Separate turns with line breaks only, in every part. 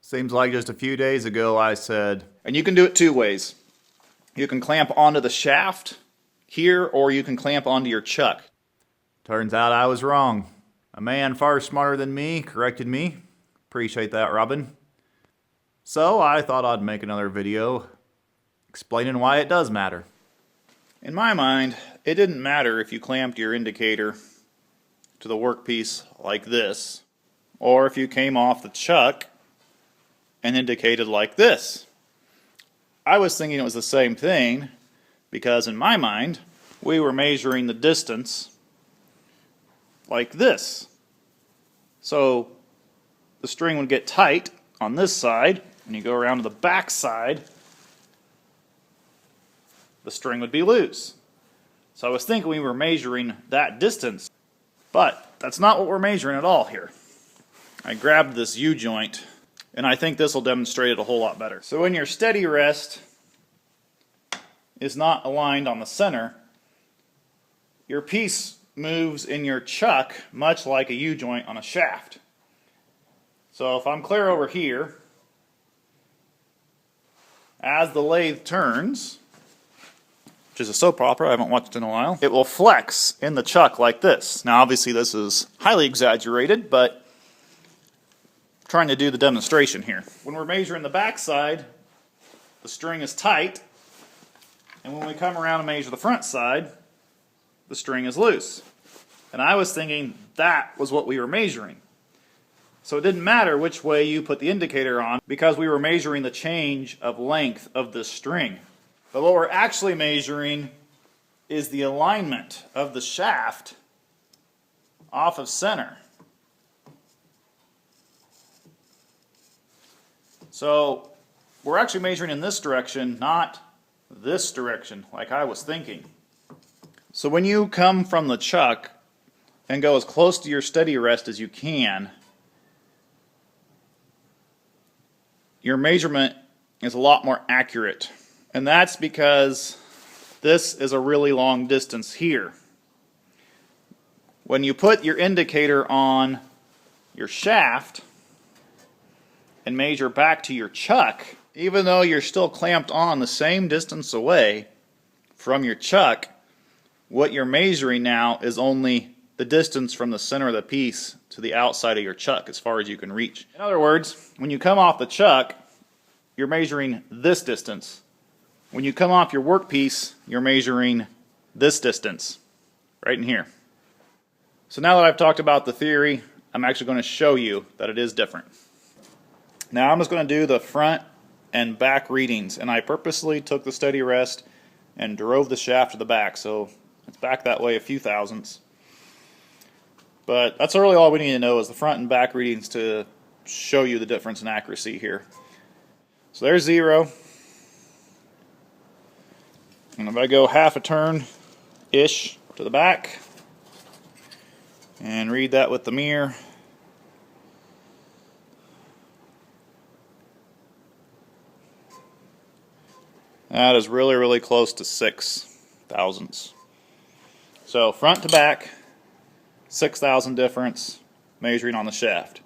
Seems like just a few days ago I said,
and you can do it two ways. You can clamp onto the shaft here, or you can clamp onto your chuck.
Turns out I was wrong. A man far smarter than me corrected me. Appreciate that, Robin. So I thought I'd make another video explaining why it does matter.
In my mind, it didn't matter if you clamped your indicator to the workpiece like this, or if you came off the chuck and indicated like this. I was thinking it was the same thing because in my mind we were measuring the distance like this. So the string would get tight on this side, and you go around to the back side, the string would be loose. So I was thinking we were measuring that distance, but that's not what we're measuring at all here. I grabbed this U-joint, and I think this will demonstrate it a whole lot better. So when your steady rest is not aligned on the center, your piece moves in your chuck much like a U-joint on a shaft. So if I'm clear over here, as the lathe turns, which is a soap opera, I haven't watched in a while, it will flex in the chuck like this. Now obviously this is highly exaggerated, but I'm trying to do the demonstration here. When we're measuring the back side, the string is tight, and when we come around and measure the front side, the string is loose. And I was thinking that was what we were measuring. So it didn't matter which way you put the indicator on because we were measuring the change of length of the string. But what we're actually measuring is the alignment of the shaft off of center. So we're actually measuring in this direction, not this direction like I was thinking. So when you come from the chuck and go as close to your steady rest as you can, your measurement is a lot more accurate. And that's because this is a really long distance here. When you put your indicator on your shaft and measure back to your chuck, even though you're still clamped on the same distance away from your chuck, what you're measuring now is only the distance from the center of the piece to the outside of your chuck as far as you can reach. In other words, when you come off the chuck, you're measuring this distance. When you come off your workpiece, you're measuring this distance, right in here. So now that I've talked about the theory, I'm actually going to show you that it is different. Now I'm just going to do the front and back readings, and I purposely took the steady rest and drove the shaft to the back, so it's back that way a few thousandths. But that's really all we need to know is the front and back readings to show you the difference in accuracy here. So there's 0. And if I go half a turn-ish to the back and read that with the mirror, that is really, really close to 6 thousandths. So front to back, 6,000 difference measuring on the shaft.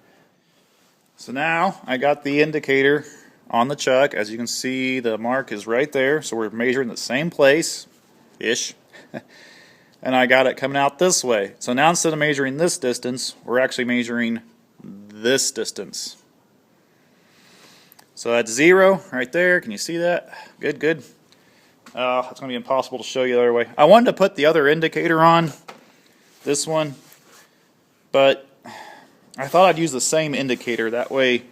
So now I got the indicator on the chuck. As you can see, the mark is right there, so we're measuring the same place-ish. And I got it coming out this way. So now instead of measuring this distance, we're actually measuring this distance. So that's 0 right there. Can you see that? Good, good. It's going to be impossible to show you the other way. I wanted to put the other indicator on, this one, but I thought I'd use the same indicator. That way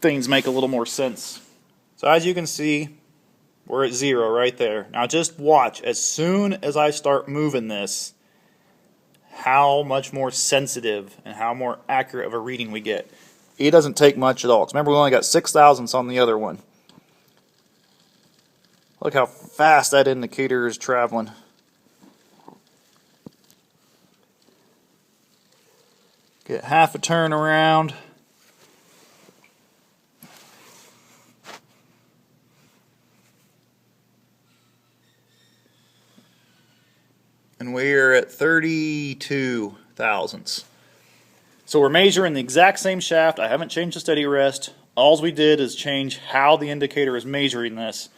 things make a little more sense. So as you can see, we're at 0 right there. Now just watch, as soon as I start moving this, how much more sensitive and how more accurate of a reading we get. It doesn't take much at all. Remember, we only got 6 thousandths on the other one. Look how fast that indicator is traveling. Get half a turn around. And we are at 32 thousandths. So we're measuring the exact same shaft. I haven't changed the steady rest. All we did is change how the indicator is measuring this,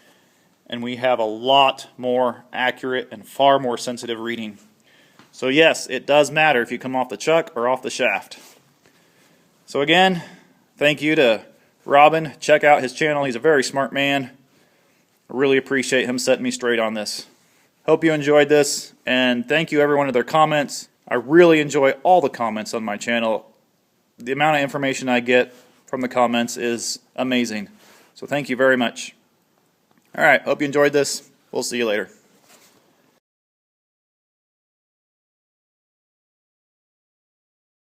and we have a lot more accurate and far more sensitive reading. So yes, it does matter if you come off the chuck or off the shaft. So again, thank you to Robin. Check out his channel. He's a very smart man. I really appreciate him setting me straight on this. Hope you enjoyed this, and thank you everyone for their comments. I really enjoy all the comments on my channel. The amount of information I get from the comments is amazing. So thank you very much. Alright, hope you enjoyed this. We'll see you later.